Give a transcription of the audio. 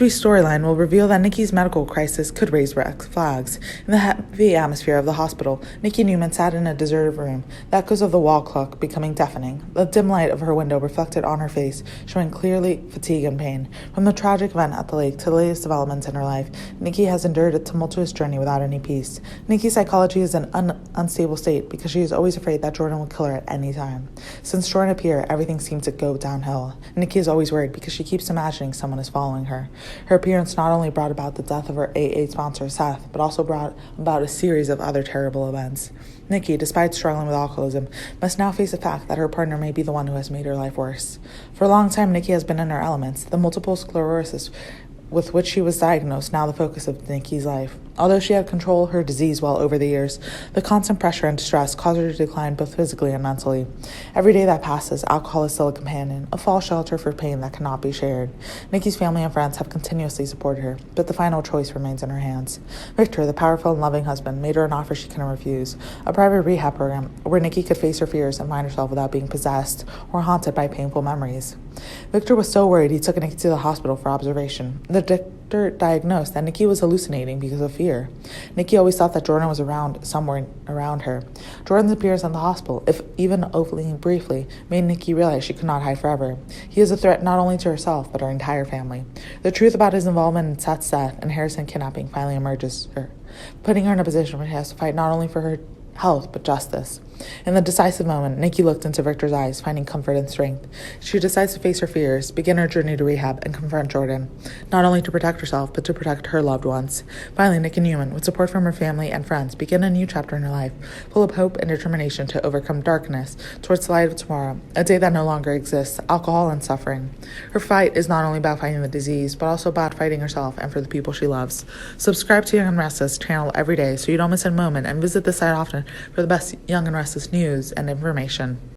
twist storyline will reveal that Nikki's medical crisis could raise red flags. In the heavy atmosphere of the hospital, Nikki Newman sat in a deserted room, the echoes of the wall clock becoming deafening. The dim light of her window reflected on her face, showing clearly fatigue and pain. From the tragic event at the lake to the latest developments in her life, Nikki has endured a tumultuous journey without any peace. Nikki's psychology is in an unstable state because she is always afraid that Jordan will kill her at any time. Since Jordan appeared, everything seems to go downhill. Nikki is always worried because she keeps imagining someone is following her. Her appearance not only brought about the death of her AA sponsor, Seth, but also brought about a series of other terrible events. Nikki, despite struggling with alcoholism, must now face the fact that her partner may be the one who has made her life worse. For a long time, Nikki has been in her elements. The multiple sclerosis with which she was diagnosed, now the focus of Nikki's life. Although she had controlled her disease well over the years, the constant pressure and stress caused her to decline both physically and mentally. Every day that passes, alcohol is still a companion, a false shelter for pain that cannot be shared. Nikki's family and friends have continuously supported her, but the final choice remains in her hands. Victor, the powerful and loving husband, made her an offer she couldn't refuse, a private rehab program where Nikki could face her fears and find herself without being possessed or haunted by painful memories. Victor was so worried he took Nikki to the hospital for observation. The doctor diagnosed that Nikki was hallucinating because of fear. Nikki always thought that Jordan was somewhere around her. Jordan's appearance in the hospital, if even only briefly, made Nikki realize she could not hide forever. He is a threat not only to herself, but her entire family. The truth about his involvement in Seth's death and Harrison kidnapping finally emerges her, putting her in a position where she has to fight not only for her health, but justice. In the decisive moment, Nikki looked into Victor's eyes, finding comfort and strength. She decides to face her fears, begin her journey to rehab, and confront Jordan, not only to protect herself, but to protect her loved ones. Finally, Nikki Newman, with support from her family and friends, begin a new chapter in her life, full of hope and determination to overcome darkness towards the light of tomorrow, a day that no longer exists, alcohol and suffering. Her fight is not only about fighting the disease, but also about fighting herself and for the people she loves. Subscribe to Young and Restless channel every day so you don't miss a moment, and visit the site often for the best Young and Restless news and information.